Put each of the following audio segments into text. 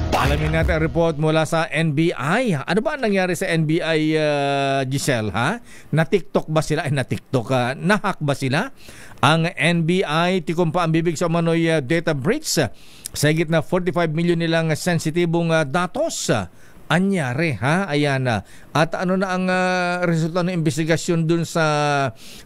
Alamin natin ang report mula sa NBI. Ano ba ang nangyari sa NBI, Giselle? Ha? Na-TikTok ba sila? Na-TikTok. Na-hack ba sila? Ang NBI, tikom pa ang bibig sa umano'y data breach. Sa higit na 45 million nilang sensitibong datos. Anyari, ha? Ayan na. At ano na ang resulta ng investigasyon dun sa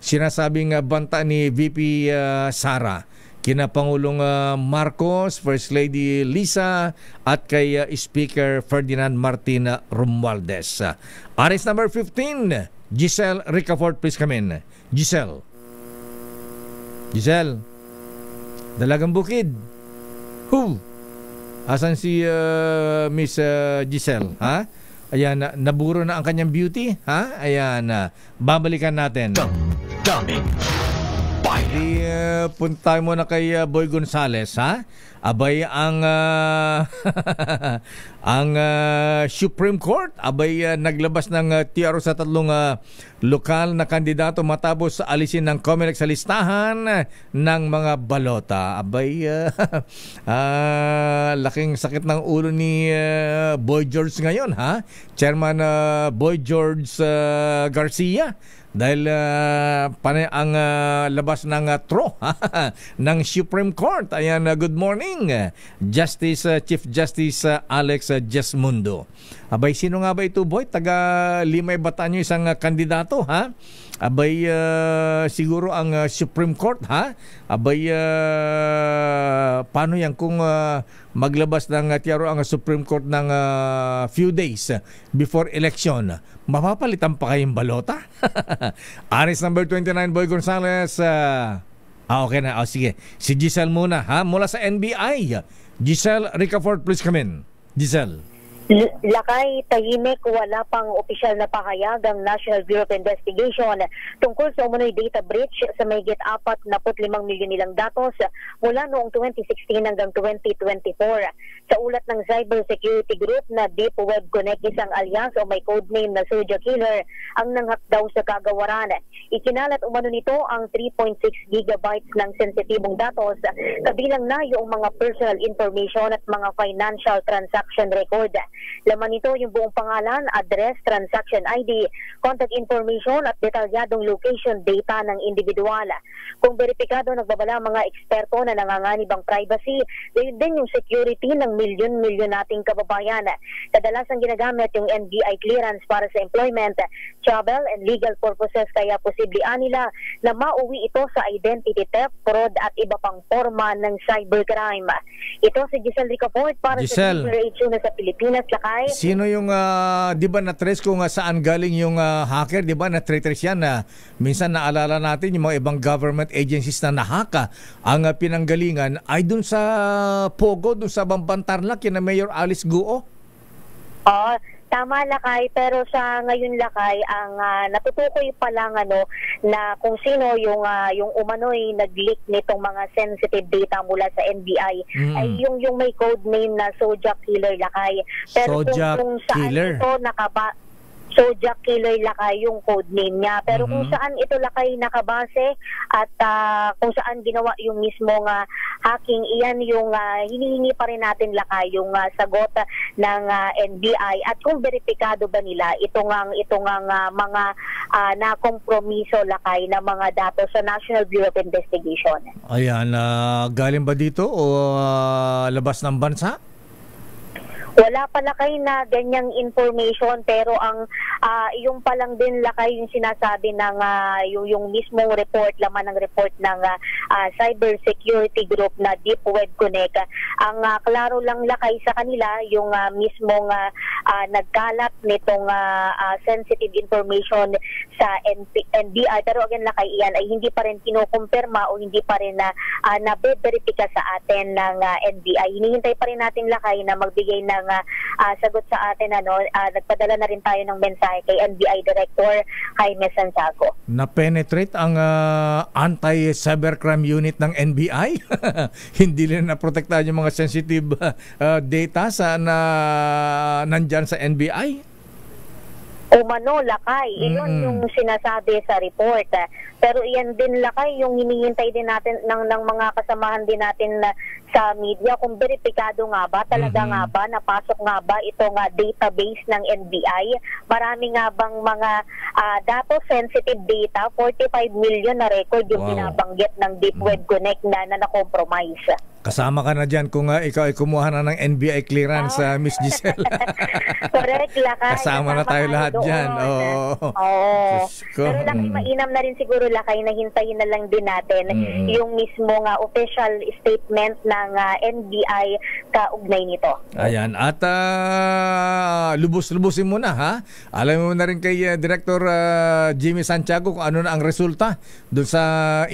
sinasabing banta ni VP Sara? Kina Pangulong Marcos, First Lady Lisa, at kay Speaker Ferdinand Martin Romualdez. Arrest number 15, Giselle Ricafort, please come in. Giselle. Giselle. Dalagang Bukid. Who? Asan si Miss Giselle? Ha? Ayan, naburo na ang kanyang beauty. Ha? Ayan, babalikan natin. Dummy. Punta mo na kay Boy Gonzales, ha? Abay ang ang Supreme Court naglabas ng TRO sa tatlong lokal na kandidato matapos alisin ng COMELEC sa listahan ng mga balota. Abay laking sakit ng ulo ni Boy George ngayon, ha? Chairman Boy George Garcia. Dahil panay ang labas ng TRO ng Supreme Court. Ayan, good morning, Chief Justice Alex Jesmundo. Abay, sino nga ba ito, Boy? Taga Limay Batanyo, isang kandidato, ha? Abay, siguro ang Supreme Court, ha? Abay, paano yan kung maglabas ng tiyaro ang Supreme Court ng few days before election? Mapapalitan pa kayong balota? Aris number 29, Boy Gonzales. Okay na. Sige. Si Giselle muna, ha? Mula sa NBI. Giselle Ricafort, please come in. Giselle. Lakay, tahimik, wala pang opisyal na pahayag ang National Bureau of Investigation tungkol sa umunoy data breach sa mahigit 45 milyon nilang datos mula noong 2016 hanggang 2024. Sa ulat ng cybersecurity group na Deep Web Connect, isang alias o may codename na Soja Killer ang nanghak daw sa kagawaran. Ikinalat umano nito ang 3.6 gigabytes ng sensitibong datos, kabilang na yung mga personal information at mga financial transaction record. Laman nito yung buong pangalan, address, transaction ID, contact information at detalyadong location data ng individual. Kung beripikado, nagbabala mga eksperto na nanganganib ang privacy, gayon din yung security ng milyon-milyon nating kababayan. Kadalasang ginagamit yung NBI clearance para sa employment, travel and legal purposes, kaya posibleng nila na mauwi ito sa identity theft, fraud at iba pang forma ng cybercrime. Ito si Giselle Ricafort para Giselle. sa WHO na sa Pilipinas. Lakay. Sino yung, di ba na-trace kung saan galing yung hacker, di ba na-trace yan na minsan naalala natin yung mga ibang government agencies na nahaka. Ang pinanggalingan ay dun sa Pogo, dun sa Bambantarlac, yun na Mayor Alice Guo. Tama, Lakay, pero sa ngayon, Lakay, ang natutukoy pa lang na kung sino yung umano'y nag-leak nitong mga sensitive data mula sa NBI ay yung may code name na Soja Killer, Lakay. Pero Soja kung saan Killer. ito Soja Killer, Lakay yung code name niya. Pero kung saan ito, Lakay, nakabase at kung saan ginawa yung mismong hacking, iyan yung hinihingi pa rin natin, Lakay, yung sagot ng NBI at kung beripikado ba nila itong mga nakompromiso, Lakay, na mga datos sa National Bureau of Investigation. Ayan, galing ba dito o labas ng bansa? Wala pa, Lakay, na ganyang information, pero ang yung pa lang din, Lakay, yung sinasabi ng yung mismong report, laman ng report ng cybersecurity group na Deep Web Connect. Ang klaro lang, Lakay, sa kanila yung mismong nagkalat nitong sensitive information sa NBI. Pero again, Lakay, iyan ay hindi pa rin kinukumpirma o hindi pa rin nabe-verifika sa atin ng NBI. Hinihintay pa rin natin, Lakay, na magbigay ng sagot sa atin. Nagpadala na rin tayo ng mensahe kay NBI Director Jaime Santiago. Na-penetrate ang anti-cybercrime unit ng NBI? Hindi nila na-protektahan yung mga sensitive data sa nandyan sa NBI? umano lakay. Iyon yung sinasabi sa report. Pero iyan din lakay yung hinihintay din natin ng mga kasamahan din natin sa media kung beripikado nga ba, talaga nga ba, napasok nga ba itong database ng NBI. Marami nga bang mga data-sensitive data, 45 million na record yung binabanggit ng Deep Web Connect na na-compromise. Kasama ka na dyan kung ikaw ay kumuha na ng NBI clearance, Miss Giselle. Correct, lakay. Kasama na tayo lahat dyan. Pero lakay, mainam na rin siguro lakay na hintayin na lang din natin yung mismo official statement ng NBI kaugnay nito. Ayan. At lubos-lubusin mo na, ha? Alam mo na rin kay Director Jimmy Santiago kung ano na ang resulta doon sa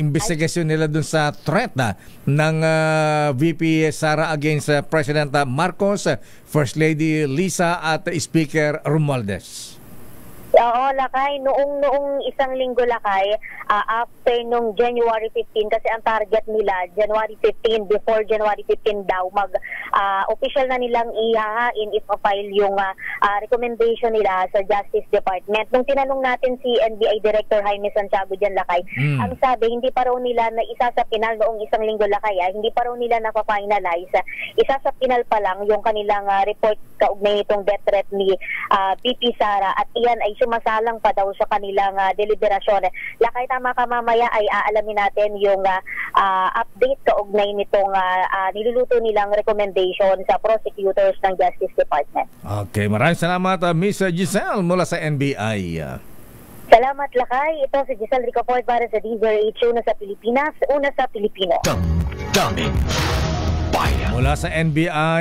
investigation nila doon sa threat ng VP Sara against President Marcos, First Lady Lisa at Speaker Romualdez. Oo, lakay. Noong isang linggo lakay, after nung January 15, kasi ang target nila, January 15, before January 15 daw, official na nilang ihahain, ipa-file yung recommendation nila sa Justice Department. Nung tinanong natin si NBI Director Jaime Santiago dyan lakay, ang sabi, hindi pa raw nila na isa sa pinal noong isang linggo lakay, hindi pa raw nila na-finalize. Isa sa pinal pa lang yung kanilang report kaugnay nitong death threat ni VP Sara at iyan ay sumasalang pa daw sa kanilang deliberasyon. Lakay, tama ka, mamaya ay aalamin natin yung update kaugnay nitong niluluto nilang recommendation sa prosecutors ng Justice Department. Okay, maraming salamat Miss Giselle mula sa NBI. Salamat lakay. Ito si Giselle Ricoport para sa DZRH, una sa Pilipinas, una sa Pilipino. Daming bayan. Mula sa NBI